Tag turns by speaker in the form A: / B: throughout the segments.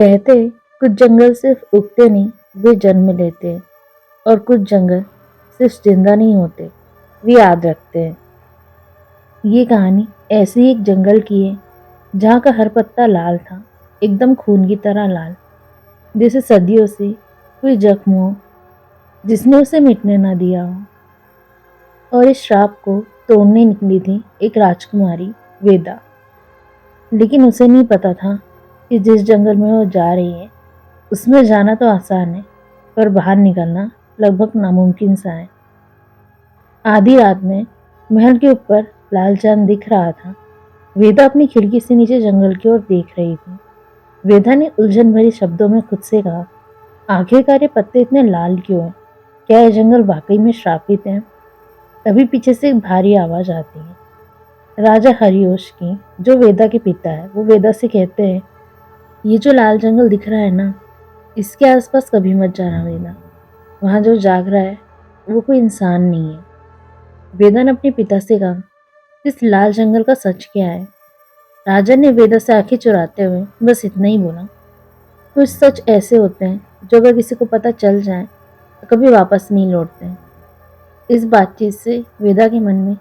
A: कहते कुछ जंगल सिर्फ उगते नहीं, वे जन्म लेते हैं। और कुछ जंगल सिर्फ जिंदा नहीं होते, वे याद रखते हैं। ये कहानी ऐसी एक जंगल की है जहाँ का हर पत्ता लाल था, एकदम खून की तरह लाल, जैसे सदियों से कोई जख्म हो जिसने उसे मिटने ना दिया हो। और इस श्राप को तोड़ने निकली थी एक राजकुमारी, वेदा। लेकिन उसे नहीं पता था कि जिस जंगल में वो जा रही है उसमें जाना तो आसान है, पर बाहर निकलना लगभग नामुमकिन सा है। आधी रात में महल के ऊपर लाल चांद दिख रहा था। वेदा अपनी खिड़की से नीचे जंगल की ओर देख रही थी। वेदा ने उलझन भरी शब्दों में खुद से कहा, आखिरकार ये पत्ते इतने लाल क्यों हैं? क्या यह जंगल वाकई में श्रापित है? तभी पीछे से एक भारी आवाज आती है। राजा हरियोश की, जो वेदा के पिता है, वो वेदा से कहते हैं, ये जो लाल जंगल दिख रहा है ना, इसके आसपास कभी मत जाना वेदा। वहां जो जाग रहा है वो कोई इंसान नहीं है। वेदा ने अपने पिता से कहा, इस लाल जंगल का सच क्या है? राजा ने वेदा से आंखें चुराते हुए बस इतना ही बोला, कुछ सच ऐसे होते हैं जो अगर किसी को पता चल जाए तो कभी वापस नहीं लौटते हैं। इस बातचीत से वेदा के मन में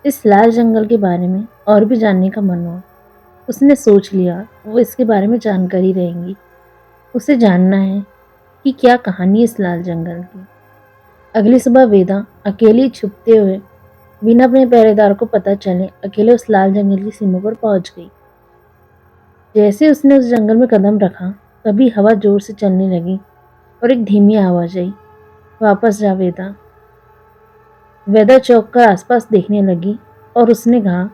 A: इस लाल जंगल के बारे में और भी जानने का मन हुआ। उसने सोच लिया वो इसके बारे में जानकारी रहेंगी। उसे जानना है कि क्या कहानी है इस लाल जंगल की। अगली सुबह वेदा अकेली छुपते हुए, बिना अपने पहरेदार को पता चले, अकेले उस लाल जंगल की सीमा पर पहुंच गई। जैसे उसने उस जंगल में कदम रखा, तभी हवा जोर से चलने लगी और एक धीमी आवाज आई, वापस जा वेदा। वेदा चौंक कर आसपास देखने लगी और उसने कहा,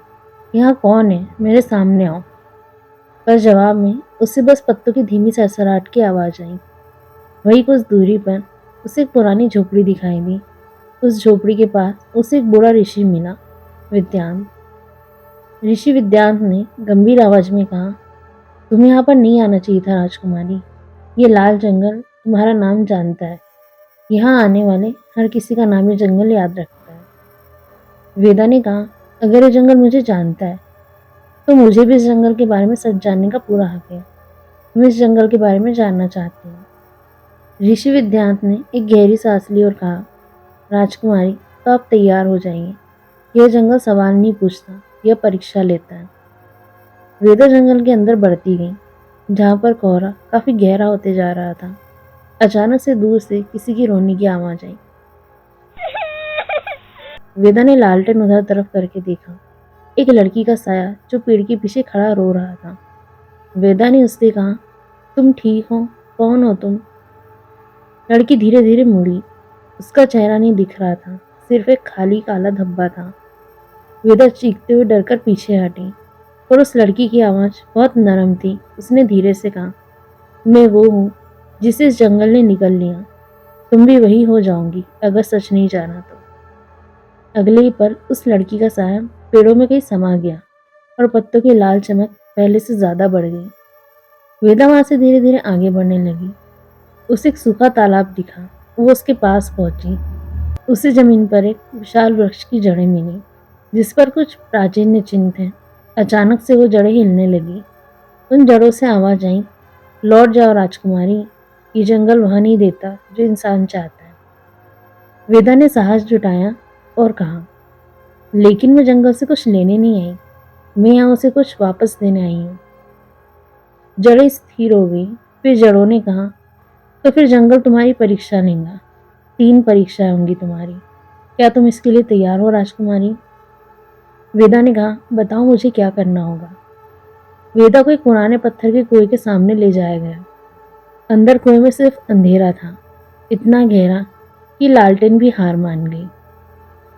A: यहाँ कौन है? मेरे सामने आओ। पर जवाब में उसे बस पत्तों की धीमी सरसराहट की आवाज आई। वही कुछ दूरी पर उसे एक पुरानी झोपड़ी दिखाई दी। उस झोपड़ी के पास उसे एक बूढ़ा ऋषि मिला, विद्यांत। ऋषि विद्यांत ने गंभीर आवाज में कहा, तुम्हें यहाँ पर नहीं आना चाहिए था राजकुमारी। ये लाल जंगल तुम्हारा नाम जानता है। यहाँ आने वाले हर किसी का नाम ये जंगल याद रखता है। वेदा ने कहा, अगर ये जंगल मुझे जानता है तो मुझे भी इस जंगल के बारे में सच जानने का पूरा हक है। मैं इस जंगल के बारे में जानना चाहती हूँ। ऋषि विद्यांत ने एक गहरी सांस ली और कहा, राजकुमारी, तो आप तैयार हो जाइए। यह जंगल सवाल नहीं पूछता, यह परीक्षा लेता है। वेदा जंगल के अंदर बढ़ती गई, जहाँ पर कोहरा काफी गहरा होते जा रहा था। अचानक से दूर से किसी की रोने की आवाज आई। वेदा ने लालटेन उधर तरफ करके देखा। एक लड़की का साया जो पेड़ के पीछे खड़ा रो रहा था। वेदा ने उससे कहा, तुम ठीक हो? कौन हो तुम? लड़की धीरे धीरे मुड़ी। उसका चेहरा नहीं दिख रहा था, सिर्फ एक खाली काला धब्बा था। वेदा चीखते हुए डरकर पीछे हटी, पर उस लड़की की आवाज बहुत नरम थी। उसने धीरे से कहा, मैं वो हूँ जिसे इस जंगल ने निगल लिया। तुम भी वही हो जाओगी अगर सच नहीं जाना तो। अगले ही पल उस लड़की का साया पेड़ों में कहीं समा गया और पत्तों की लाल चमक पहले से ज्यादा बढ़ गई। वेदा वहां से धीरे धीरे आगे बढ़ने लगी। उसे एक सूखा तालाब दिखा। वो उसके पास पहुंची। उसे जमीन पर एक विशाल वृक्ष की जड़ें मिली, जिस पर कुछ प्राचीन चिन्ह थे। अचानक से वो जड़ें हिलने लगी। उन जड़ों से आवाज आई, लौट जाओ राजकुमारी, ये जंगल वह नहीं देता जो इंसान चाहता है। वेदा ने साहस जुटाया और कहा, लेकिन मैं जंगल से कुछ लेने नहीं आई, मैं यहाँ उसे कुछ वापस देने आई हूँ। जड़ें स्थिर हो गई। फिर जड़ों ने कहा, तो फिर जंगल तुम्हारी परीक्षा लेगा। 3 परीक्षाएं होंगी तुम्हारी। क्या तुम इसके लिए तैयार हो राजकुमारी? वेदा ने कहा, बताओ मुझे क्या करना होगा। वेदा को एक पुराने पत्थर के कुएं के सामने ले जाया गया। अंदर कुएं में सिर्फ अंधेरा था, इतना गहरा कि लालटेन भी हार मान गई।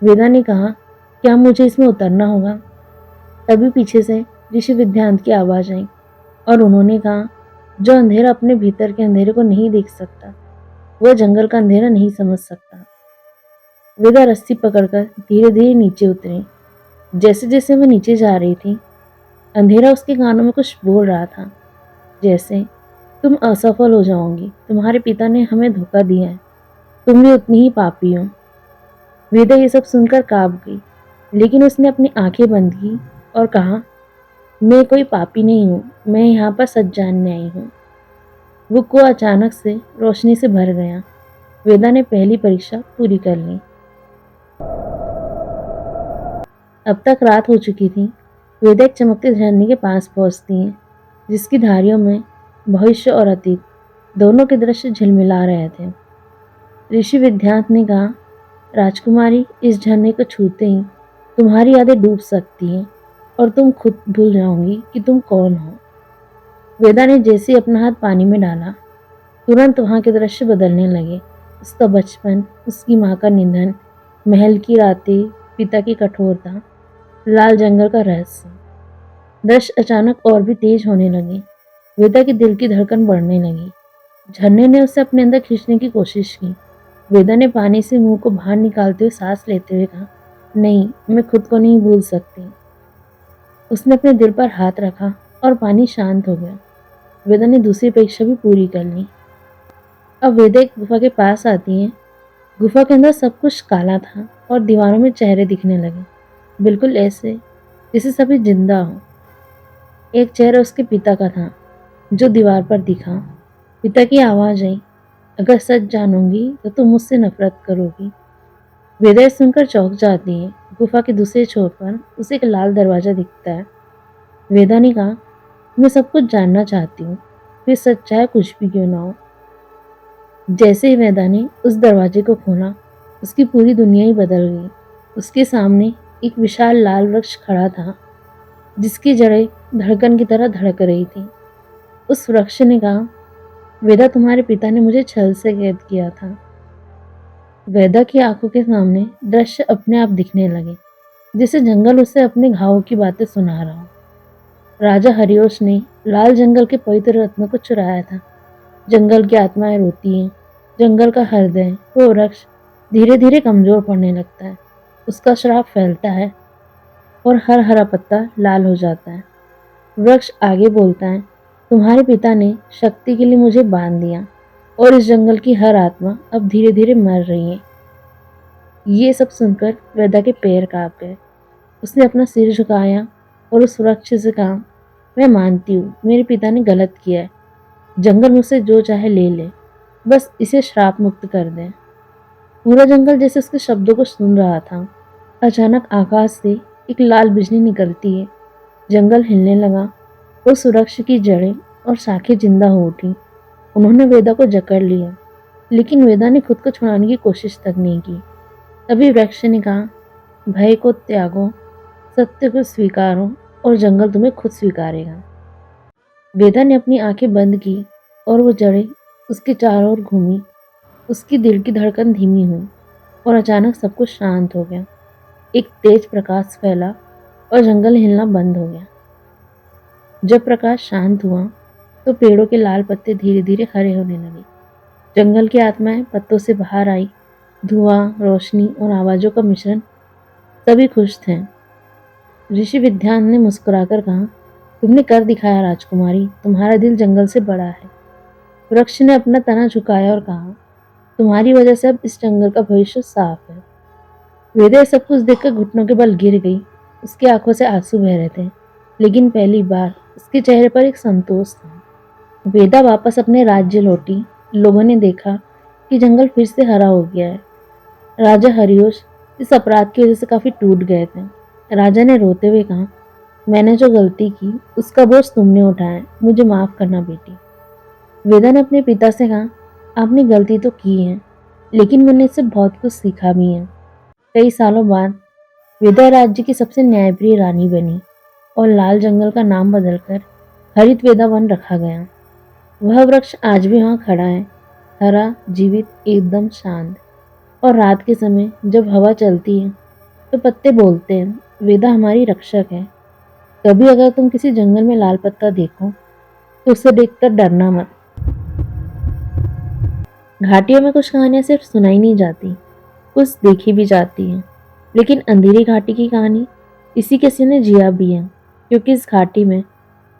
A: वेदा ने कहा, क्या मुझे इसमें उतरना होगा? तभी पीछे से ऋषि विद्यांत की आवाज आई और उन्होंने कहा, जो अंधेरा अपने भीतर के अंधेरे को नहीं देख सकता, वह जंगल का अंधेरा नहीं समझ सकता। वेदा रस्सी पकड़कर धीरे धीरे नीचे उतरी। जैसे जैसे वह नीचे जा रही थी, अंधेरा उसके कानों में कुछ बोल रहा था, जैसे, तुम असफल हो जाओगी, तुम्हारे पिता ने हमें धोखा दिया है, तुम भी उतनी ही पापी हो। वेदा ये सब सुनकर कांप गई, लेकिन उसने अपनी आंखें बंद की और कहा, मैं कोई पापी नहीं हूँ, मैं यहाँ पर सच जानने आई हूँ। वो कुआं अचानक से रोशनी से भर गया। वेदा ने पहली परीक्षा पूरी कर ली। अब तक रात हो चुकी थी। वेदा एक चमकते झरने के पास पहुंचती है, जिसकी धारियों में भविष्य और अतीत दोनों के दृश्य झिलमिला रहे थे। ऋषि विद्यांत ने कहा, राजकुमारी, इस झरने को छूते ही तुम्हारी यादें डूब सकती हैं और तुम खुद भूल जाओगी कि तुम कौन हो। वेदा ने जैसे ही अपना हाथ पानी में डाला, तुरंत वहां के दृश्य बदलने लगे। उसका बचपन, उसकी माँ का निधन, महल की रातें, पिता की कठोरता, लाल जंगल का रहस्य। दृश्य अचानक और भी तेज होने लगे। वेदा की दिल की धड़कन बढ़ने लगी। झरने ने उसे अपने अंदर खींचने की कोशिश की। वेदा ने पानी से मुंह को बाहर निकालते हुए सांस लेते हुए कहा, नहीं, मैं खुद को नहीं भूल सकती। उसने अपने दिल पर हाथ रखा और पानी शांत हो गया। वेदा ने दूसरी परीक्षा भी पूरी कर ली। अब वेदा एक गुफा के पास आती है। गुफा के अंदर सब कुछ काला था और दीवारों में चेहरे दिखने लगे, बिल्कुल ऐसे जैसे सभी जिंदा हो। एक चेहरा उसके पिता का था, जो दीवार पर दिखा। पिता की आवाज आई, अगर सच जानूंगी तो तुम मुझसे नफरत करोगी। वेदा सुनकर चौंक जाती है। गुफा के दूसरे छोर पर उसे एक लाल दरवाजा दिखता है। वेदा ने कहा, मैं सब कुछ जानना चाहती हूँ, फिर सच चाहे कुछ भी क्यों ना हो। जैसे ही वेदा ने उस दरवाजे को खोला, उसकी पूरी दुनिया ही बदल गई। उसके सामने एक विशाल लाल वृक्ष खड़ा था, जिसकी जड़ें धड़कन की तरह धड़क रही थी। उस वृक्ष ने कहा, वेदा, तुम्हारे पिता ने मुझे छल से कैद किया था। वेदा की आंखों के सामने दृश्य अपने आप दिखने लगे, जैसे जंगल उसे अपने घावों की बातें सुना रहा हो। राजा हरियोश ने लाल जंगल के पवित्र रत्न को चुराया था। जंगल की आत्माएं रोती हैं। जंगल का हृदय, वो वृक्ष, धीरे धीरे कमजोर पड़ने लगता है। उसका श्राप फैलता है और हर हरा पत्ता लाल हो जाता है। वृक्ष आगे बोलता है, तुम्हारे पिता ने शक्ति के लिए मुझे बांध दिया और इस जंगल की हर आत्मा अब धीरे धीरे मर रही है। ये सब सुनकर वेदा के पैर कांप गए। उसने अपना सिर झुकाया और उस वृक्ष से कहा, मैं मानती हूँ, मेरे पिता ने गलत किया है। जंगल मुझसे जो चाहे ले ले, बस इसे श्राप मुक्त कर दे। पूरा जंगल जैसे उसके शब्दों को सुन रहा था। अचानक आकाश से एक लाल बिजली निकलती है। जंगल हिलने लगा। उस वृक्ष की जड़ें और शाखें जिंदा हो उठी। उन्होंने वेदा को जकड़ लिया, लेकिन वेदा ने खुद को छुड़ाने की कोशिश तक नहीं की। तभी वृक्ष ने कहा, भय को त्यागो, सत्य को स्वीकारो और जंगल तुम्हें खुद स्वीकारेगा। वेदा ने अपनी आंखें बंद की और वो जड़ें उसके चारों ओर घूमी। उसकी दिल की धड़कन धीमी हुई और अचानक सब कुछ शांत हो गया। एक तेज प्रकाश फैला और जंगल हिलना बंद हो गया। जब प्रकाश शांत हुआ तो पेड़ों के लाल पत्ते धीरे धीरे हरे होने लगे। जंगल की आत्माएं पत्तों से बाहर आई। धुआं, रोशनी और आवाजों का मिश्रण, सभी खुश थे। ऋषि विद्यान ने मुस्कुराकर कहा, तुमने कर दिखाया राजकुमारी, तुम्हारा दिल जंगल से बड़ा है। वृक्ष ने अपना तना झुकाया और कहा, तुम्हारी वजह से अब इस जंगल का भविष्य साफ है। वेदा सब कुछ देखकर घुटनों के बल गिर गई। उसकी आंखों से आंसू बह रहे थे, लेकिन पहली बार उसके चेहरे पर एक संतोष था। वेदा वापस अपने राज्य लौटी। लोगों ने देखा कि जंगल फिर से हरा हो गया है। राजा हरियोश इस अपराध की वजह से काफी टूट गए थे। राजा ने रोते हुए कहा, मैंने जो गलती की उसका बोझ तुमने उठाया, मुझे माफ करना बेटी। वेदा ने अपने पिता से कहा, आपने गलती तो की है, लेकिन मैंने इससे बहुत कुछ सीखा भी है। कई सालों बाद वेदा राज्य की सबसे न्यायप्रिय रानी बनी और लाल जंगल का नाम बदलकर हरित वेदा वन रखा गया। वह वृक्ष आज भी वहाँ खड़ा है, हरा, जीवित, एकदम शांत। और रात के समय जब हवा चलती है तो पत्ते बोलते हैं, वेदा हमारी रक्षक है। कभी अगर तुम किसी जंगल में लाल पत्ता देखो तो उसे देखकर डरना मत। घाटियों में कुछ कहानियां सिर्फ सुनाई नहीं जाती, कुछ देखी भी जाती हैं। लेकिन अंधेरी घाटी की कहानी इसी किसी ने जिया भी है, क्योंकि इस घाटी में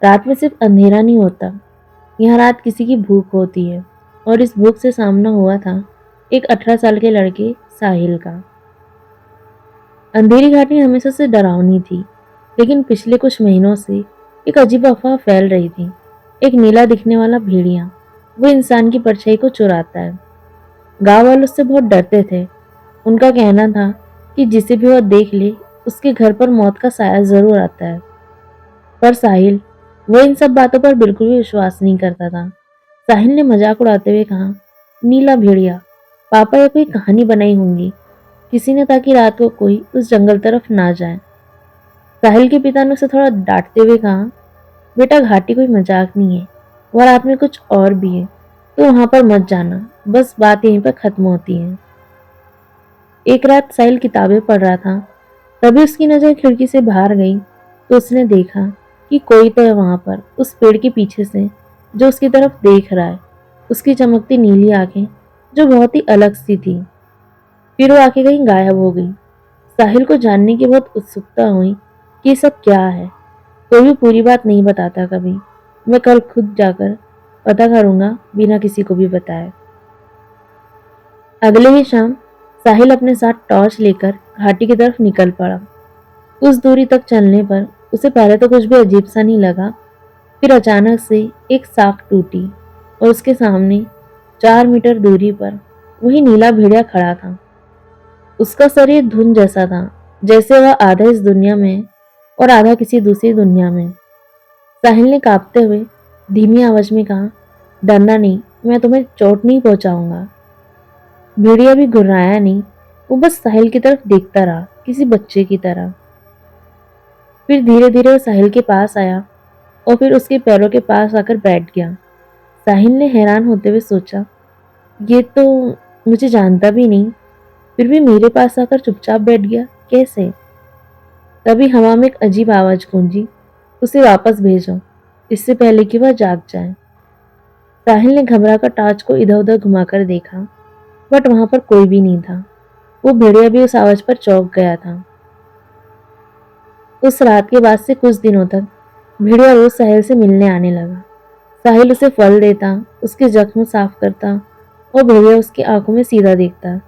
A: रात में सिर्फ अंधेरा नहीं होता, यहाँ रात किसी की भूख होती है। और इस भूख से सामना हुआ था एक 18 साल के लड़के साहिल का। अंधेरी घाटी हमेशा से डरावनी थी, लेकिन पिछले कुछ महीनों से एक अजीब अफवाह फैल रही थी। एक नीला दिखने वाला भेड़िया वो इंसान की परछाई को चुराता है। गांव वाले उससे बहुत डरते थे। उनका कहना था कि जिसे भी वह देख ले उसके घर पर मौत का साया जरूर आता है। पर साहिल, वो इन सब बातों पर बिल्कुल भी विश्वास नहीं करता था। साहिल ने मजाक उड़ाते हुए कहा, नीला भेड़िया, पापा ये कोई कहानी बनाई होंगी किसी ने, ताकि रात को कोई उस जंगल तरफ ना जाए। साहिल के पिता ने उसे थोड़ा डांटते हुए कहा, बेटा घाटी कोई मजाक नहीं है, वह रात में कुछ और भी है, तो वहां पर मत जाना। बस बात यहीं पर खत्म होती है। एक रात साहिल किताबें पढ़ रहा था, तभी उसकी नजर खिड़की से बाहर गई तो उसने देखा कि कोई तो है वहां पर, उस पेड़ के पीछे से, जो उसकी तरफ देख रहा है। उसकी चमकती नीली आंखें जो बहुत ही अलग सी थी। फिर वो आंखें कहीं गायब हो गई। साहिल को जानने की बहुत उत्सुकता हुई कि ये सब क्या है। कोई भी पूरी बात नहीं बताता कभी। मैं कल खुद जाकर पता करूंगा बिना किसी को भी बताए। अगले ही शाम साहिल अपने साथ टॉर्च लेकर घाटी की तरफ निकल पड़ा। कुछ दूरी तक चलने पर उसे पहले तो कुछ भी अजीब सा नहीं लगा। फिर अचानक से एक साख टूटी और उसके सामने 4 मीटर दूरी पर वही नीला भेड़िया खड़ा था। उसका शरीर धुन जैसा था, जैसे वह आधा इस दुनिया में और आधा किसी दूसरी दुनिया में। साहिल ने कांपते हुए धीमी आवाज में कहा, डरना नहीं, मैं तुम्हें चोट नहीं पहुंचाऊंगा। भेड़िया भी घुर्राया नहीं, वो बस साहिल की तरफ देखता रहा, किसी बच्चे की तरह। फिर धीरे धीरे वो साहिल के पास आया और फिर उसके पैरों के पास आकर बैठ गया। साहिल ने हैरान होते हुए सोचा, ये तो मुझे जानता भी नहीं, फिर भी मेरे पास आकर चुपचाप बैठ गया, कैसे? तभी हवा में एक अजीब आवाज गूंजी, उसे वापस भेजो, इससे पहले कि वह जाग जाए। साहिल ने घबरा कर टार्च को इधर उधर घुमाकर देखा, बट वहां पर कोई भी नहीं था। वो भेड़िया भी उस आवाज पर चौंक गया था। उस रात के बाद से कुछ दिनों तक भेड़िया रोज साहिल से मिलने आने लगा। साहिल उसे फल देता, उसके जख्म साफ करता और भेड़िया उसकी आंखों में सीधा देखता,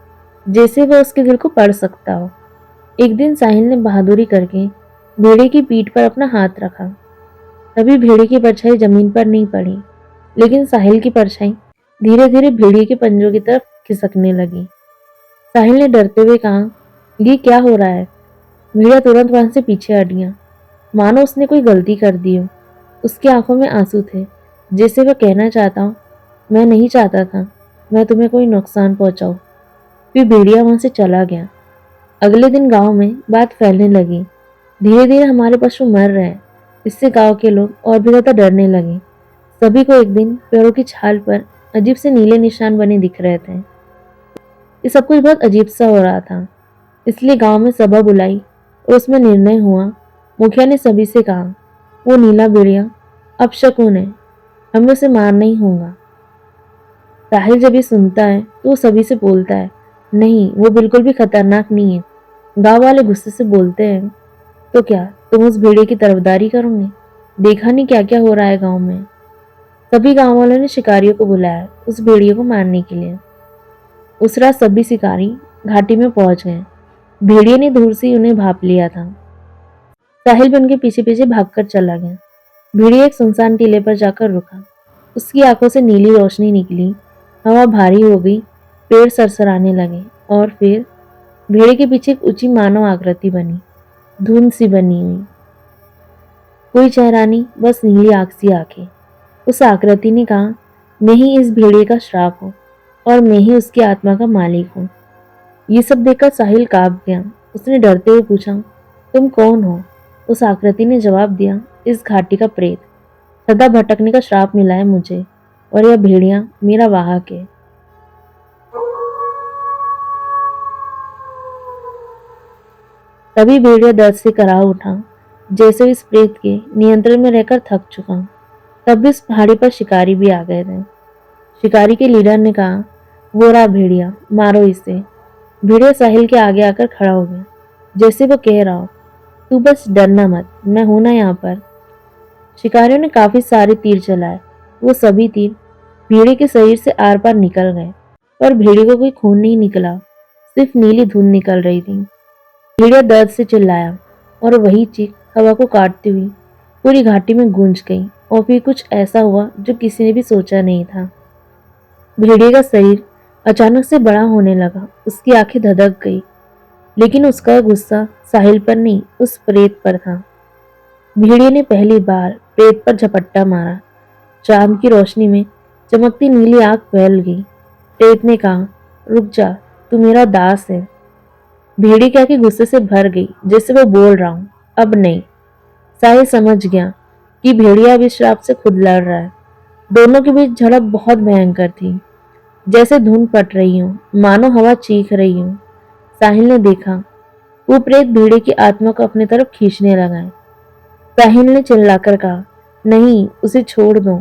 A: जैसे वह उसके दिल को पढ़ सकता हो। एक दिन साहिल ने बहादुरी करके भेड़िए की पीठ पर अपना हाथ रखा। तभी भेड़िए की परछाई जमीन पर नहीं पड़ी, लेकिन साहिल की परछाई धीरे धीरे भेड़िए के पंजों की तरफ खिसकने लगी। साहिल ने डरते हुए कहा, ये क्या हो रहा है? भेड़िया तुरंत वहां से पीछे हट गया, मानो उसने कोई गलती कर दी हो। उसकी आंखों में आंसू थे, जैसे वह कहना चाहता हो, मैं नहीं चाहता था मैं तुम्हें कोई नुकसान पहुंचाऊं। फिर भेड़िया वहां से चला गया। अगले दिन गांव में बात फैलने लगी, धीरे धीरे हमारे पशु मर रहे हैं। इससे गांव के लोग और भी ज्यादा डरने लगे। सभी को एक दिन पेड़ों की छाल पर अजीब से नीले निशान बने दिख रहे थे। ये सब कुछ बहुत अजीब सा हो रहा था, इसलिए गांव में सभा बुलाई और उसमें निर्णय हुआ। मुखिया ने सभी से कहा, वो नीला भेड़िया अपशकुन है, हमें उसे मारना ही होगा। साहिल जब ये सुनता है तो वो सभी से बोलता है, नहीं, वो बिल्कुल भी खतरनाक नहीं है। गांव वाले गुस्से से बोलते हैं, तो क्या तुम उस भेड़िए की तरफदारी करोगे? देखा नहीं क्या क्या हो रहा है गांव में। सभी गांव वालों ने शिकारियों को बुलाया उस भेड़िए को मारने के लिए। उस रात सभी शिकारी घाटी में पहुंच गए। भेड़िए ने दूर से ही उन्हें भाप लिया था। साहिल भी उनके पीछे पीछे भागकर चला गया। भेड़िया एक सुनसान टीले पर जाकर रुका। उसकी आंखों से नीली रोशनी निकली, हवा भारी हो गई, पेड़ सरसराने लगे और फिर भेड़िए के पीछे एक ऊंची मानव आकृति बनी, धुंध सी बनी हुई। कोई चेहरा नहीं, बस नीली आंख सी आंखें। उस आकृति ने कहा, मैं ही इस भेड़िए का श्राप हूँ और मैं ही उसकी आत्मा का मालिक हूँ। ये सब देखकर साहिल कांप गया। उसने डरते हुए पूछा, तुम कौन हो? उस आकृति ने जवाब दिया, इस घाटी का प्रेत। सदा भटकने का श्राप मिला है मुझे और यह भेड़िया मेरा वाहक है। तभी भेड़िया दर्द से कराह उठा, जैसे इस प्रेत के नियंत्रण में रहकर थक चुका। तब इस पहाड़ी पर शिकारी भी आ गए थे। शिकारी के लीडर ने कहा, वो रहा भेड़िया, मारो इसे। भेड़िया साहिल के आगे आकर खड़ा हो गया, जैसे वो कह रहा हो, तू बस डरना मत, मैं हूं ना यहाँ पर। शिकारियों ने काफी सारे तीर चलाए। वो सभी तीर भेड़िए के शरीर से आर पार निकल गए, पर भेड़िए को कोई खून नहीं निकला, सिर्फ नीली धुंध निकल रही थी। भेड़िया दर्द से चिल्लाया और वही चीख हवा को काटती हुई पूरी घाटी में गूंज गई। और फिर कुछ ऐसा हुआ जो किसी ने भी सोचा नहीं था। भेड़िए का शरीर अचानक से बड़ा होने लगा। उसकी आंखें धधक गई, लेकिन उसका गुस्सा साहिल पर नहीं, उस प्रेत पर था। भेड़िए ने पहली बार प्रेत पर झपट्टा मारा। चांद की रोशनी में चमकती नीली आंख फैल गई। प्रेत ने कहा, रुक जा, तू मेरा दास है। भेड़िए की आंखें गुस्से से भर गई, जैसे वो बोल रहा हूं, अब नहीं। साहिल समझ गया कि भेड़िया अब इस श्राप से खुद लड़ रहा है। दोनों के बीच झड़प बहुत भयंकर थी, जैसे धुंध पट रही हो, मानो हवा चीख रही हो। साहिल ने देखा, वो प्रेत भेड़िए की आत्मा को अपनी तरफ खींचने लगा है। साहिल ने चिल्लाकर कहा, नहीं, उसे छोड़ दो।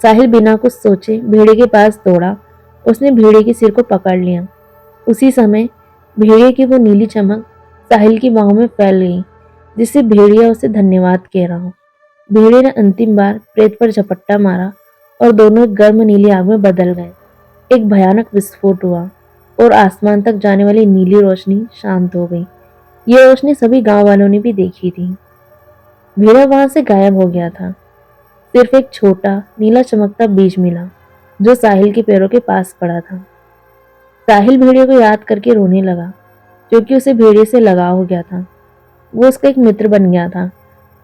A: साहिल बिना कुछ सोचे भेड़िए के पास दौड़ा। उसने भेड़िए के सिर को पकड़ लिया। उसी समय भेड़िए की वो नीली चमक साहिल की बाहों में फैल गई, जिससे भेड़िया उसे धन्यवाद कह रहा हो। भेड़िए ने अंतिम बार प्रेत पर झपट्टा मारा और दोनों एक गर्म नीली आग में बदल गए। एक भयानक विस्फोट हुआ और आसमान तक जाने वाली नीली रोशनी शांत हो गई। ये रोशनी सभी गांव वालों ने भी देखी थी। भेड़िया वहां से गायब हो गया था। सिर्फ एक छोटा नीला चमकता बीज मिला, जो साहिल के पैरों के पास पड़ा था। साहिल भेड़िए को याद करके रोने लगा, क्योंकि उसे भेड़िए से लगाव हो गया था। वो उसका एक मित्र बन गया था।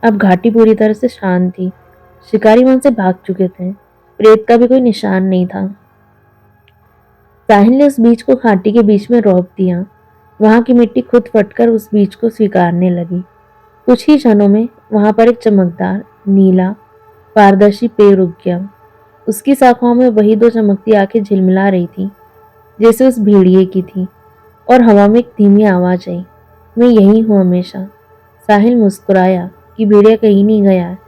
A: अब घाटी पूरी तरह से शांत थी। शिकारी वहां से भाग चुके थे। प्रेत का भी कोई निशान नहीं था। साहिल ने उस बीज को घाटी के बीच में रोप दिया। वहां की मिट्टी खुद फटकर उस बीज को स्वीकारने लगी। कुछ ही क्षणों में वहां पर एक चमकदार नीला पारदर्शी पेड़ उग गया। उसकी शाखाओं में वही दो चमकती आंखें झिलमिला रही थी, जैसे उस भेड़िए की थी। और हवा में एक धीमी आवाज आई, मैं यही हूं हमेशा। साहिल मुस्कुराया कि भेड़िया कहीं नहीं गया है।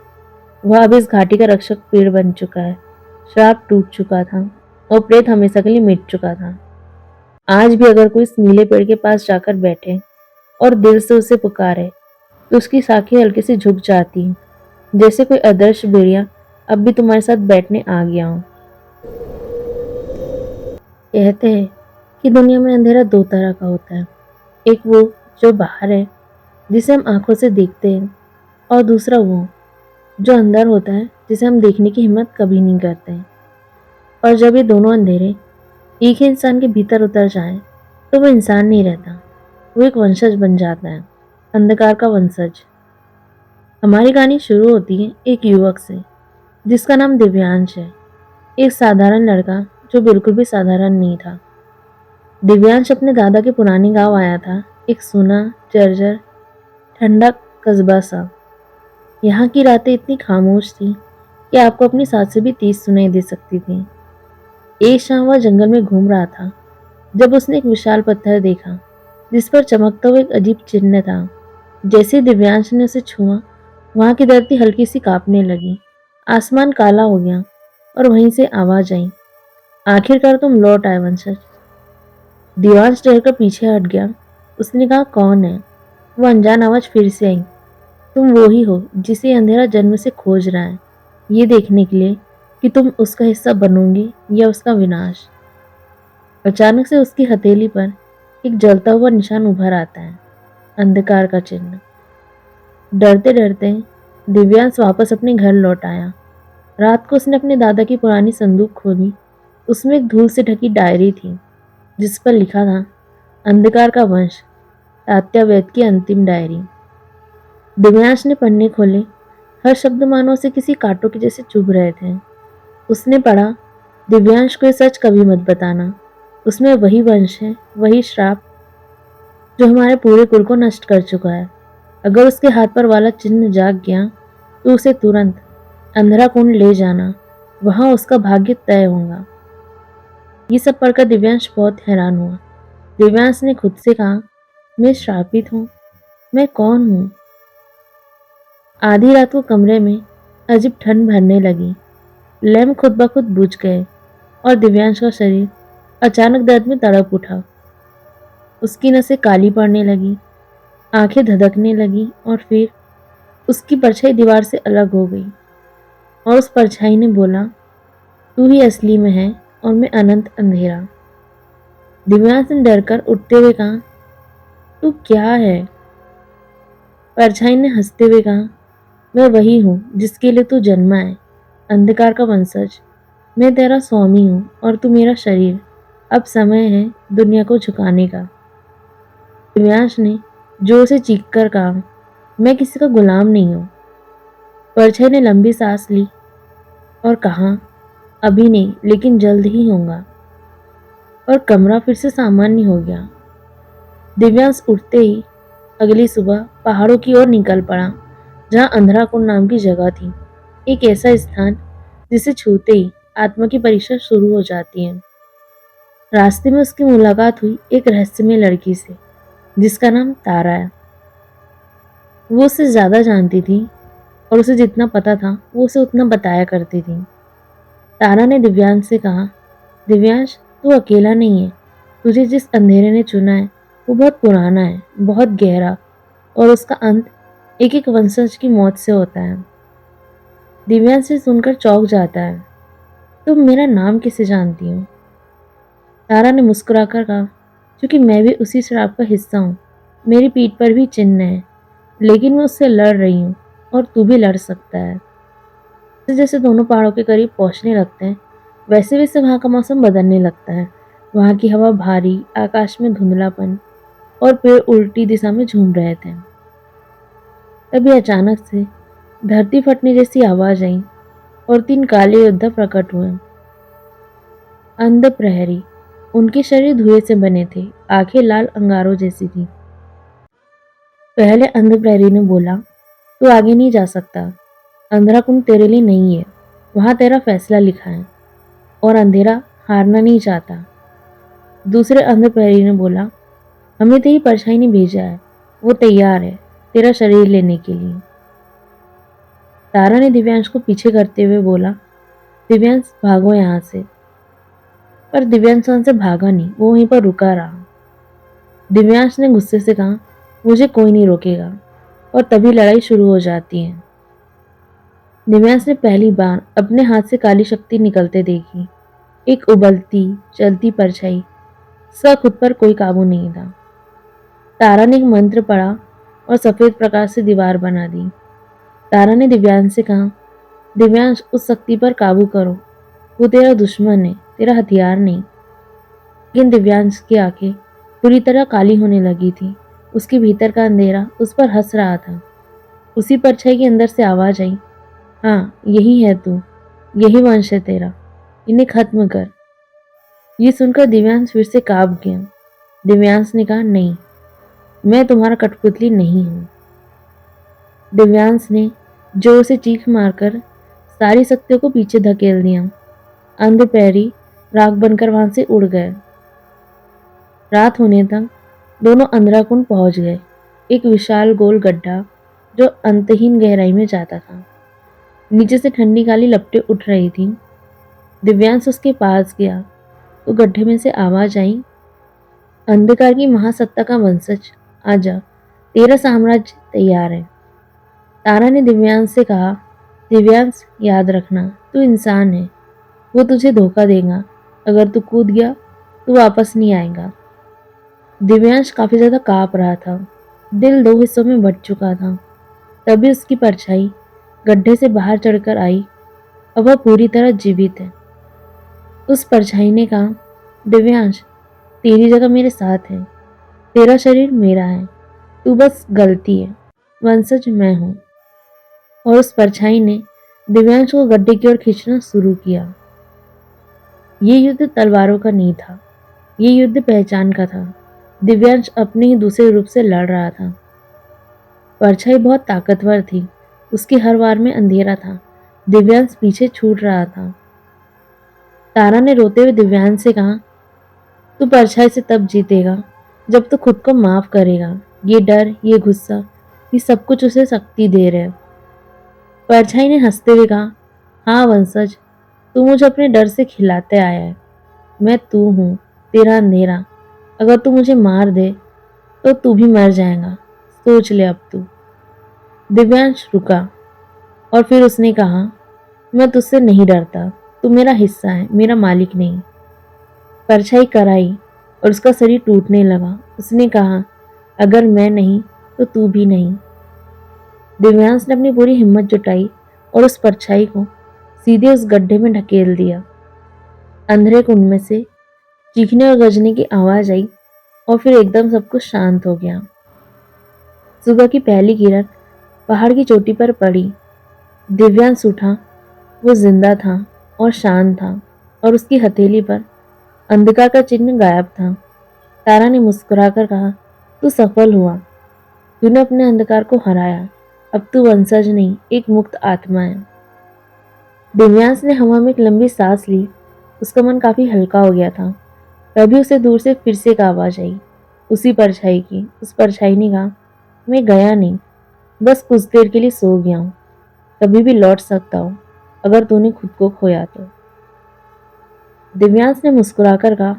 A: वह अब इस घाटी का रक्षक पेड़ बन चुका है। श्राप टूट चुका था और प्रेत हमेशा के लिए मिट चुका था। आज भी अगर कोई इस नीले पेड़ के पास जाकर बैठे और दिल से उसे पुकारे, तो उसकी शाखें हल्के से झुक जाती हैं, जैसे कोई अदृश्य भेड़िया अब भी तुम्हारे साथ बैठने आ गया हो। कहते हैं कि दुनिया में अंधेरा दो तरह का होता है। एक वो जो बाहर है, जिसे हम आंखों से देखते हैं, और दूसरा वो जो अंदर होता है, जिसे हम देखने की हिम्मत कभी नहीं करते हैं। और जब ये दोनों अंधेरे एक ही इंसान के भीतर उतर जाएं, तो वो इंसान नहीं रहता, वो एक वंशज बन जाता है, अंधकार का वंशज। हमारी कहानी शुरू होती है एक युवक से, जिसका नाम दिव्यांश है। एक साधारण लड़का जो बिल्कुल भी साधारण नहीं था। दिव्यांश अपने दादा के पुराने गांव आया था, एक सूना, जर्जर, ठंडा कस्बा सा। यहाँ की रातें इतनी खामोश थी कि आपको अपनी सांस से भी तेज सुनाई दे सकती थी। एक शाम वह जंगल में घूम रहा था, जब उसने एक विशाल पत्थर देखा, जिस पर चमकता हुआ एक अजीब चिन्ह था। जैसे ही दिव्यांश ने उसे छुआ, वहां की धरती हल्की सी कांपने लगी। आसमान काला हो गया और वहीं से आवाज आई, आखिरकार तुम लौट आए वंशज। दिव्यांश डर कर पीछे हट गया। उसने कहा, कौन है? वो अनजान आवाज फिर से आई, तुम वो ही हो जिसे अंधेरा जन्म से खोज रहा है, ये देखने के लिए कि तुम उसका हिस्सा बनोगे या उसका विनाश। अचानक से उसकी हथेली पर एक जलता हुआ निशान उभर आता है, अंधकार का चिन्ह। डरते डरते दिव्यांश वापस अपने घर लौट आया। रात को उसने अपने दादा की पुरानी संदूक खोली। उसमें एक धूल से ढकी डायरी थी, जिस पर लिखा था, अंधकार का वंश, तात्या वैद्य की अंतिम डायरी। दिव्यांश ने पन्ने खोले। हर शब्द मानो उसे किसी कांटों के जैसे चुभ रहे थे। उसने पढ़ा, दिव्यांश को ये सच कभी मत बताना। उसमें वही वंश है, वही श्राप जो हमारे पूरे कुल को नष्ट कर चुका है। अगर उसके हाथ पर वाला चिन्ह जाग गया, तो उसे तुरंत अंधेरा कुंड ले जाना, वहां उसका भाग्य तय होगा। ये सब पढ़कर दिव्यांश बहुत हैरान हुआ। दिव्यांश ने खुद से कहा, मैं श्रापित हूँ, मैं कौन हूँ? आधी रात को कमरे में अजीब ठंड भरने लगी। लैंप खुद ब खुद बुझ गए और दिव्यांश का शरीर अचानक दर्द में तड़प उठा। उसकी नसें काली पड़ने लगी, आंखें धधकने लगी और फिर उसकी परछाई दीवार से अलग हो गई और उस परछाई ने बोला, तू ही असली में है और मैं अनंत अंधेरा। दिव्यांश ने डरकर उठते हुए कहा, तू क्या है? परछाई ने हंसते हुए कहा, मैं वही हूँ जिसके लिए तू जन्मा है, अंधकार का वंशज। मैं तेरा स्वामी हूँ और तू मेरा शरीर। अब समय है दुनिया को झुकाने का। दिव्यांश ने जोर से चीख कर कहा, मैं किसी का गुलाम नहीं हूँ। परछाई ने लंबी सांस ली और कहा, अभी नहीं, लेकिन जल्द ही होगा। और कमरा फिर से सामान्य हो गया। दिव्यांश उठते ही अगली सुबह पहाड़ों की ओर निकल पड़ा, जहाँ अंधराकुंड नाम की जगह थी। एक ऐसा स्थान जिसे छूते ही आत्मा की परीक्षा शुरू हो जाती है। रास्ते में उसकी मुलाकात हुई एक रहस्यमय लड़की से, जिसका नाम तारा है। वो उससे ज्यादा जानती थी और उसे जितना पता था वो उसे उतना बताया करती थी। तारा ने दिव्यांश से कहा, दिव्यांश, तू अकेला नहीं है। तुझे जिस अंधेरे ने चुना है वो बहुत पुराना है, बहुत गहरा, और उसका अंत एक एक वंशज की मौत से होता है। दिव्यांश से सुनकर चौंक जाता है, तुम मेरा नाम किसे जानती हो? तारा ने मुस्कुराकर कहा, क्योंकि मैं भी उसी शराब का हिस्सा हूँ। मेरी पीठ पर भी चिन्ह है, लेकिन मैं उससे लड़ रही हूँ और तू भी लड़ सकता है। जैसे जैसे दोनों पहाड़ों के करीब पहुंचने लगते हैं, वैसे वैसे वहां का मौसम बदलने लगता है। वहां की हवा भारी, आकाश में धुंधलापन, और पेड़ उल्टी दिशा में झूम रहे थे। तभी अचानक से धरती फटने जैसी आवाज आई और 3 काले योद्धा प्रकट हुए। अंध प्रहरी। उनके शरीर धुएं से बने थे, आंखें लाल अंगारों जैसी थी। पहले अंध प्रहरी ने बोला, तू आगे नहीं जा सकता। अंधेरा कुंड तेरे लिए नहीं है। वहां तेरा फैसला लिखा है और अंधेरा हारना नहीं चाहता। दूसरे अंध प्रहरी ने बोला, हमें तेरी परछाई ने भेजा है। वो तैयार है तेरा शरीर लेने के लिए। तारा ने दिव्यांश को पीछे करते हुए बोला, दिव्यांश, भागो यहाँ से। पर दिव्यांश वहां से भागा नहीं, वो वहीं पर रुका रहा। दिव्यांश ने गुस्से से कहा, मुझे कोई नहीं रोकेगा। और तभी लड़ाई शुरू हो जाती है। दिव्यांश ने पहली बार अपने हाथ से काली शक्ति निकलते देखी। एक उबलती चलती परछाई। उसका खुद पर कोई काबू नहीं था। तारा ने एक मंत्र पढ़ा और सफेद प्रकाश से दीवार बना दी। तारा ने दिव्यांश से कहा, दिव्यांश, उस शक्ति पर काबू करो। वो तेरा दुश्मन है, तेरा हथियार नहीं। लेकिन दिव्यांश की आंखें पूरी तरह काली होने लगी थी। उसके भीतर का अंधेरा उस पर हंस रहा था। उसी परछाई के अंदर से आवाज आई, हाँ, यही है तू, यही वंश है तेरा, इन्हें खत्म कर। ये सुनकर दिव्यांश फिर से कांप गया। दिव्यांश ने कहा, नहीं, मैं तुम्हारा कठपुतली नहीं हूं। दिव्यांश ने जोर से चीख मारकर सारी शक्तियों को पीछे धकेल दिया। अंध पैरी राख बनकर वहां से उड़ गए। रात होने तक दोनों अंधराकुंड पहुंच गए, एक विशाल गोल गड्ढा जो अंतहीन गहराई में जाता था। नीचे से ठंडी काली लपटें उठ रही थीं। दिव्यांश उसके पास गया तो गड्ढे में से आवाज आई, अंधकार की महासत्ता का वंशज, आजा, तेरा साम्राज्य तैयार है। तारा ने दिव्यांश से कहा, दिव्यांश, याद रखना, तू इंसान है। वो तुझे धोखा देगा। अगर तू कूद गया तो वापस नहीं आएगा। दिव्यांश काफी ज्यादा कांप रहा था। दिल 2 हिस्सों में बंट चुका था। तभी उसकी परछाई गड्ढे से बाहर चढ़कर आई। अब वह पूरी तरह जीवित है। उस परछाई ने कहा, दिव्यांश, तेरी जगह मेरे साथ है। तेरा शरीर मेरा है। तू बस गलती है। वंशज मैं हूं। और उस परछाई ने दिव्यांश को गड्ढे की ओर खींचना शुरू किया। ये युद्ध तलवारों का नहीं था, ये युद्ध पहचान का था। दिव्यांश अपने ही दूसरे रूप से लड़ रहा था। परछाई बहुत ताकतवर थी। उसके हर वार में अंधेरा था। दिव्यांश पीछे छूट रहा था। तारा ने रोते हुए दिव्यांश से कहा, तू परछाई से तब जीतेगा जब तू खुद को माफ करेगा। ये डर, ये गुस्सा, ये सब कुछ उसे शक्ति दे रहे। परछाई ने हंसते हुए कहा, हाँ वंशज, तू मुझे अपने डर से खिलाते आया है। मैं तू हूँ, तेरा अंधेरा। अगर तू मुझे मार दे तो तू भी मर जाएगा। सोच ले अब तू। दिव्यांश रुका और फिर उसने कहा, मैं तुझसे नहीं डरता। तू मेरा हिस्सा है, मेरा मालिक नहीं। परछाई कराई और उसका शरीर टूटने लगा। उसने कहा, अगर मैं नहीं तो तू भी नहीं। दिव्यांश ने अपनी पूरी हिम्मत जुटाई और उस परछाई को सीधे उस गड्ढे में ढकेल दिया। अंधेरे कुंड में से चीखने और गरजने की आवाज आई और फिर एकदम सब कुछ शांत हो गया। सुबह की पहली किरण पहाड़ की चोटी पर पड़ी। दिव्यांश उठा। वो जिंदा था और शांत था और उसकी हथेली पर अंधकार का चिन्ह गायब था। तारा ने मुस्कुराकर कहा, तू सफल हुआ। तूने अपने अंधकार को हराया। अब तू वंशज नहीं, एक मुक्त आत्मा है। दिव्यांश ने हवा में एक लंबी सांस ली। उसका मन काफी हल्का हो गया था। तभी उसे दूर से फिर से एक आवाज आई, उसी परछाई की। उस परछाई ने कहा, मैं गया नहीं, बस कुछ देर के लिए सो गया हूँ। कभी भी लौट सकता हूँ अगर तूने खुद को खोया तो। दिव्यांश ने मुस्कुराकर कहा,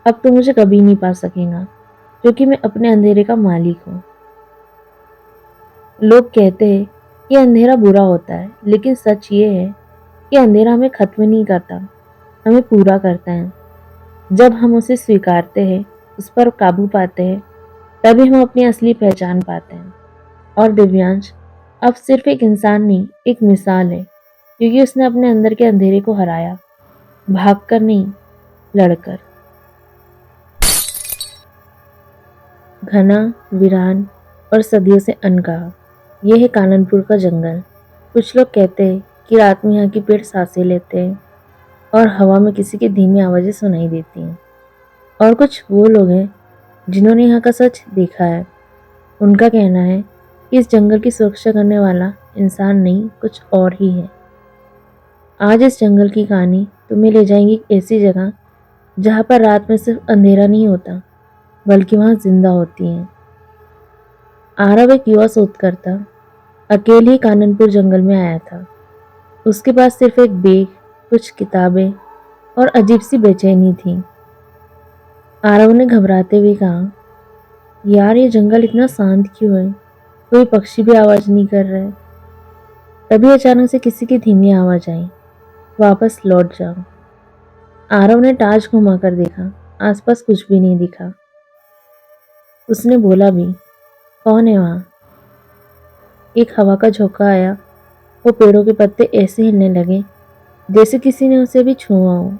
A: अब तो मुझे कभी नहीं पा सकेगा क्योंकि मैं अपने अंधेरे का मालिक हूँ। लोग कहते हैं कि अंधेरा बुरा होता है, लेकिन सच ये है कि अंधेरा हमें खत्म नहीं करता, हमें पूरा करता है। जब हम उसे स्वीकारते हैं, उस पर काबू पाते हैं, तभी हम अपनी असली पहचान पाते हैं। और दिव्यांश अब सिर्फ एक इंसान नहीं, एक मिसाल है, क्योंकि उसने अपने अंदर के अंधेरे को हराया, भागकर नहीं, लड़कर। घना, वीरान और सदियों से अनकहा, यह है काननपुर का जंगल। कुछ लोग कहते हैं कि रात में यहाँ के पेड़ सांसें लेते हैं और हवा में किसी की धीमी आवाजें सुनाई देती हैं। और कुछ वो लोग हैं जिन्होंने यहाँ का सच देखा है। उनका कहना है कि इस जंगल की सुरक्षा करने वाला इंसान नहीं, कुछ और ही है। आज इस जंगल की कहानी तुम्हें ले जाएंगी एक ऐसी जगह जहाँ पर रात में सिर्फ अंधेरा नहीं होता, बल्कि वहाँ जिंदा होती हैं। आरव एक युवा शोधकर्ता अकेले ही काननपुर जंगल में आया था। उसके पास सिर्फ एक बैग, कुछ किताबें और अजीब सी बेचैनी थी। आरव ने घबराते हुए कहा, यार ये जंगल इतना शांत क्यों है? कोई पक्षी भी आवाज नहीं कर रहा है। तभी अचानक से किसी की धीमी आवाज आई, वापस लौट जाओ। आरव ने टार्च घुमाकर देखा, आसपास कुछ भी नहीं दिखा। उसने बोला भी, कौन है वहां? एक हवा का झोंका आया। वो पेड़ों के पत्ते ऐसे हिलने लगे जैसे किसी ने उसे भी छुआ हो।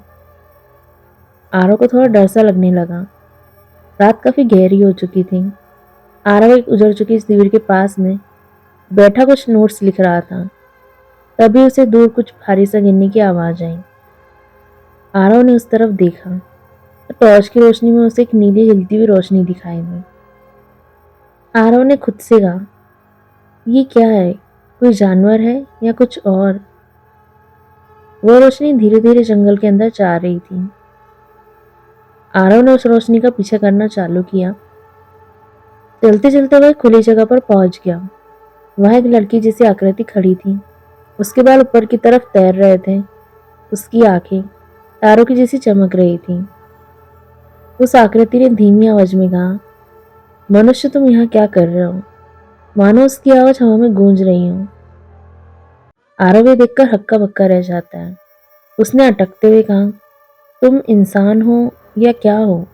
A: आरव को थोड़ा डर सा लगने लगा। रात काफी गहरी हो चुकी थी। आरव एक उजड़ चुकी शिविर के पास में बैठा कुछ नोट्स लिख रहा था। तभी उसे दूर कुछ भारी सा गिरने की आवाज आई। आरव ने उस तरफ देखा। टॉर्च की रोशनी में उसे एक नीली हिलती हुई रोशनी दिखाई दी। आरव ने खुद से कहा, ये क्या है? कोई जानवर है या कुछ और? वो रोशनी धीरे धीरे जंगल के अंदर जा रही थी। आरव ने उस रोशनी का पीछा करना चालू किया। चलते चलते वह खुली जगह पर पहुंच गया। वह एक लड़की जैसी आकृति खड़ी थी। उसके बाल ऊपर की तरफ तैर रहे थे। उसकी आंखें तारों की जैसी चमक रही थी। उस आकृति ने धीमी आवाज में कहा, मनुष्य तुम यहाँ क्या कर रहे हो? मानो उसकी आवाज हवा में गूंज रही हो। आरव ये देखकर हक्का बक्का रह जाता है। उसने अटकते हुए कहा, तुम इंसान हो या क्या हो?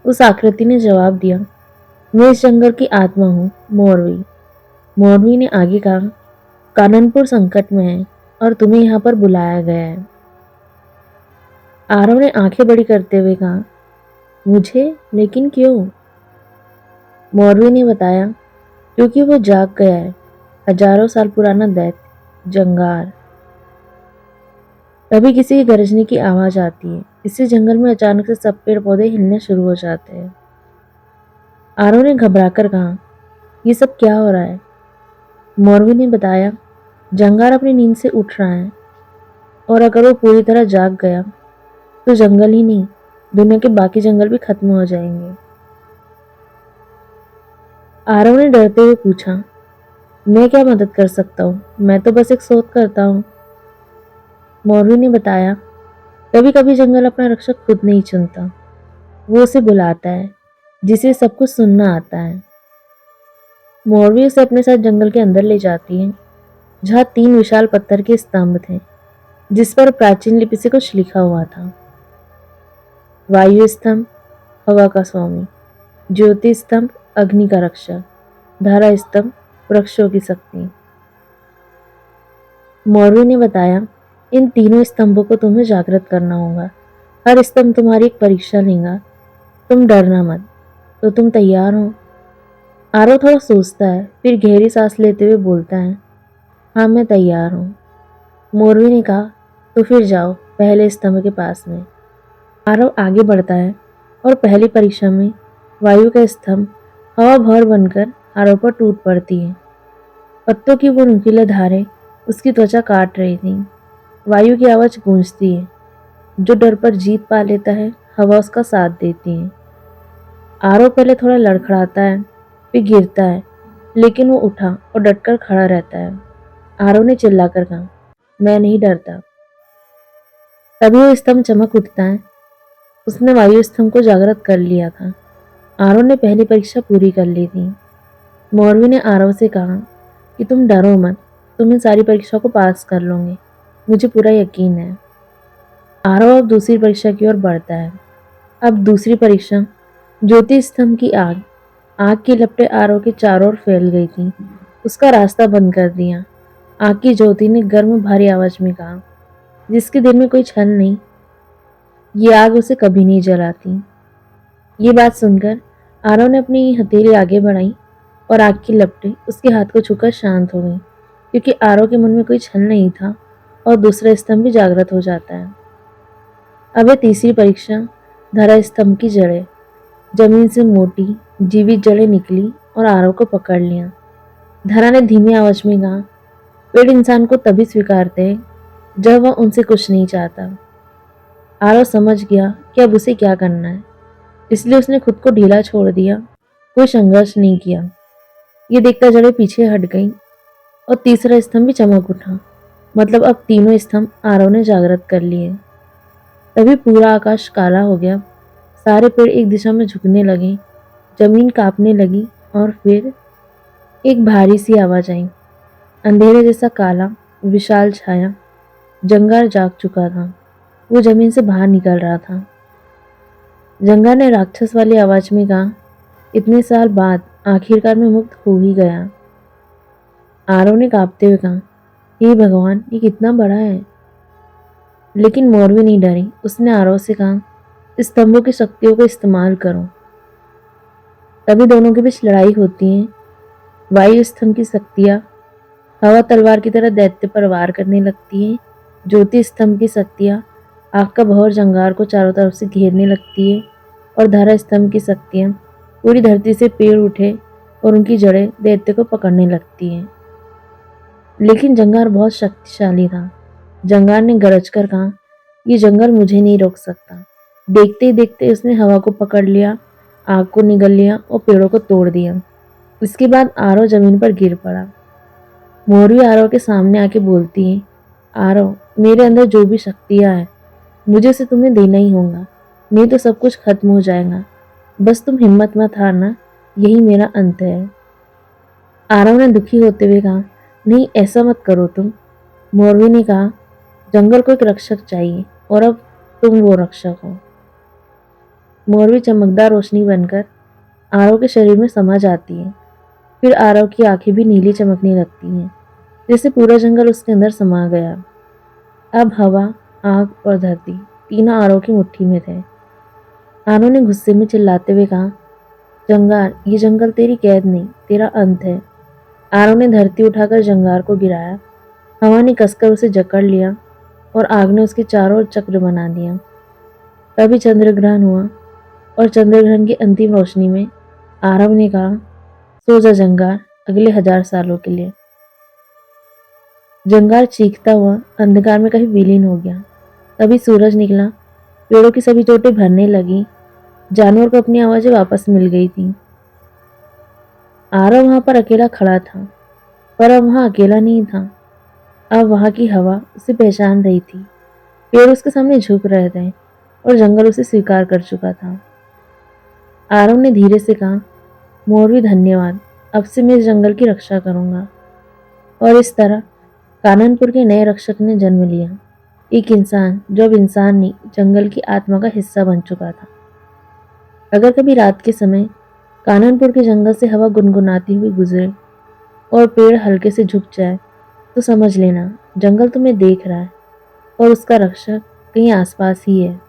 A: उस आकृति ने जवाब दिया, मैं इस जंगल की आत्मा हूँ, मोरवी। मोरवी ने आगे कहा, काननपुर संकट में है और तुम्हें यहाँ पर बुलाया गया है। आरव ने आंखें बड़ी करते हुए कहा, मुझे? लेकिन क्यों? मोरवी ने बताया, क्योंकि वो जाग गया है, हजारों साल पुराना दैत्य जंगार। तभी किसी की गरजने की आवाज आती है। इसी जंगल में अचानक से सब पेड़ पौधे हिलने शुरू हो जाते हैं। आरव ने घबराकर कहा, ये सब क्या हो रहा है? मोरवी ने बताया, जंगार अपनी नींद से उठ रहा है और अगर वो पूरी तरह जाग गया तो जंगल ही नहीं, दुनिया के बाकी जंगल भी खत्म हो जाएंगे। आरव ने डरते हुए पूछा, मैं क्या मदद कर सकता हूँ? मैं तो बस एक शोध करता हूँ। मौरवी ने बताया, कभी कभी जंगल अपना रक्षक खुद नहीं चुनता, वो उसे बुलाता है, जिसे सब कुछ सुनना आता है। मौरवी उसे अपने साथ जंगल के अंदर ले जाती है, जहाँ 3 विशाल पत्थर के स्तंभ थे, जिस पर प्राचीन लिपि से कुछ लिखा हुआ था। वायु स्तंभ हवा का स्वामी, ज्योति स्तंभ अग्नि का रक्षक, धारा स्तंभ वृक्षों की शक्ति। मौरवी ने बताया, इन तीनों स्तंभों को तुम्हें जागृत करना होगा। हर स्तंभ तुम्हारी एक परीक्षा लेगा। तुम डरना मत। तो तुम तैयार हो? आरव थोड़ा सोचता है, फिर गहरी सांस लेते हुए बोलता है, हाँ मैं तैयार हूँ। मोरवी ने कहा, तो फिर जाओ पहले स्तंभ के पास में। आरव आगे बढ़ता है और पहली परीक्षा में वायु का स्तंभ हवा भर बनकर आरव पर टूट पड़ती है। पत्तों की वो नुकीले धारें उसकी त्वचा काट रही थी। वायु की आवाज गूंजती है। जो डर पर जीत पा लेता है, हवा उसका साथ देती है। आरव पहले थोड़ा लड़खड़ाता है, फिर गिरता है, लेकिन वो उठा और डटकर खड़ा रहता है। आरव ने चिल्लाकर कहा, मैं नहीं डरता। तभी वो स्तंभ चमक उठता है। उसने वायु स्तंभ को जागृत कर लिया था। आरव ने पहली परीक्षा पूरी कर ली थी। मौरवी ने आरव से कहा कि तुम डरो मत, तुम इन सारी परीक्षा को पास कर लोगे, मुझे पूरा यकीन है। आरव अब दूसरी परीक्षा की ओर बढ़ता है। अब दूसरी परीक्षा ज्योति स्तंभ की आग। आग की लपटें आरव के चारों ओर फैल गई थी। उसका रास्ता बंद कर दिया। आग की ज्योति ने गर्म भारी आवाज में कहा, जिसके दिल में कोई छल नहीं, ये आग उसे कभी नहीं जलाती। ये बात सुनकर आरव ने अपनी हथेली आगे बढ़ाई और आग की लपटें उसके हाथ को छूकर शांत हो गई, क्योंकि आरव के मन में कोई छल नहीं था और दूसरा स्तंभ भी जागृत हो जाता है। अब है तीसरी परीक्षा, धरा स्तंभ की जड़ें। जमीन से मोटी जीवित जड़ें निकली और आरव को पकड़ लिया। धरा ने धीमी आवाज में कहा, पेड़ इंसान को तभी स्वीकारते हैं जब वह उनसे कुछ नहीं चाहता। आरव समझ गया कि अब उसे क्या करना है, इसलिए उसने खुद को ढीला छोड़ दिया। कोई संघर्ष नहीं किया। ये देखता जड़ें पीछे हट गई और तीसरा स्तंभ भी चमक उठा। मतलब अब तीनों स्तंभ आरव ने जागृत कर लिए। तभी पूरा आकाश काला हो गया। सारे पेड़ एक दिशा में झुकने लगे, जमीन कांपने लगी और फिर एक भारी सी आवाज आई। अंधेरे जैसा काला विशाल छाया। जंगार जाग चुका था। वो जमीन से बाहर निकल रहा था। जंगार ने राक्षस वाली आवाज में कहा, इतने साल बाद आखिरकार मैं मुक्त हो ही गया। आरव ने कांपते हुए कहा, हे भगवान, ये कितना बड़ा है। लेकिन मौरवी नहीं डरी। उसने आरव से कहा, स्तंभों की शक्तियों का इस्तेमाल करो। तभी दोनों के बीच लड़ाई होती है। वायु स्तंभ की शक्तियां हवा तलवार की तरह दैत्य पर वार करने लगती है। ज्योति स्तंभ की शक्तियां आग का भंवर जंगार को चारों तरफ से घेरने लगती है और धारा स्तंभ की शक्तियां पूरी धरती से पेड़ उठे और उनकी जड़ें दैत्य को पकड़ने लगती हैं। लेकिन जंगार बहुत शक्तिशाली था। जंगार ने गरज कर कहा, ये जंगल मुझे नहीं रोक सकता। देखते ही देखते उसने हवा को पकड़ लिया, आग को निगल लिया और पेड़ों को तोड़ दिया। इसके बाद आरव जमीन पर गिर पड़ा। मोरवी आरव के सामने आके बोलती है, आरव, मेरे अंदर जो भी शक्तियां हैं, मुझे उसे तुम्हें देना ही होगा, नहीं तो सब कुछ खत्म हो जाएगा। बस तुम हिम्मत मत हारना, यही मेरा अंत है। आरव ने दुखी होते हुए कहा, नहीं ऐसा मत करो तुम। मोरवी ने कहा, जंगल को एक रक्षक चाहिए और अब तुम वो रक्षक हो। मोरवी चमकदार रोशनी बनकर आरव के शरीर में समा जाती है। फिर आरव की आंखें भी नीली चमकने लगती हैं, जैसे पूरा जंगल उसके अंदर समा गया। अब हवा, आग और धरती तीनों आरव की मुट्ठी में थे। आरव ने गुस्से में चिल्लाते हुए कहा, जंगार, ये जंगल तेरी कैद नहीं, तेरा अंत है। आरव ने धरती उठाकर जंगार को गिराया। हवा ने कसकर उसे जकड़ लिया और आग ने उसके चारों ओर चक्र बना दिया। तभी चंद्रग्रहण हुआ और चंद्रग्रहण की अंतिम रोशनी में आरव ने कहा, सो जा जंगार, अगले 1000 सालों के लिए। जंगार चीखता हुआ अंधकार में कहीं विलीन हो गया। तभी सूरज निकला। पेड़ों की सभी चोटें भरने लगी। जानवर को अपनी आवाजें वापस मिल गई थी। आरव वहां पर अकेला खड़ा था, पर अब वहां अकेला नहीं था। अब वहां की हवा उसे पहचान रही थी। पेड़ उसके सामने झुक रहे थे और जंगल उसे स्वीकार कर चुका था। आरव ने धीरे से कहा, मोरवी धन्यवाद, अब से मैं इस जंगल की रक्षा करूंगा। और इस तरह काननपुर के नए रक्षक ने जन्म लिया, एक इंसान जो अब इंसान नहीं, जंगल की आत्मा का हिस्सा बन चुका था। अगर कभी रात के समय काननपुर के जंगल से हवा गुनगुनाती हुई गुजरे और पेड़ हल्के से झुक जाए, तो समझ लेना जंगल तुम्हें देख रहा है और उसका रक्षक कहीं आसपास ही है।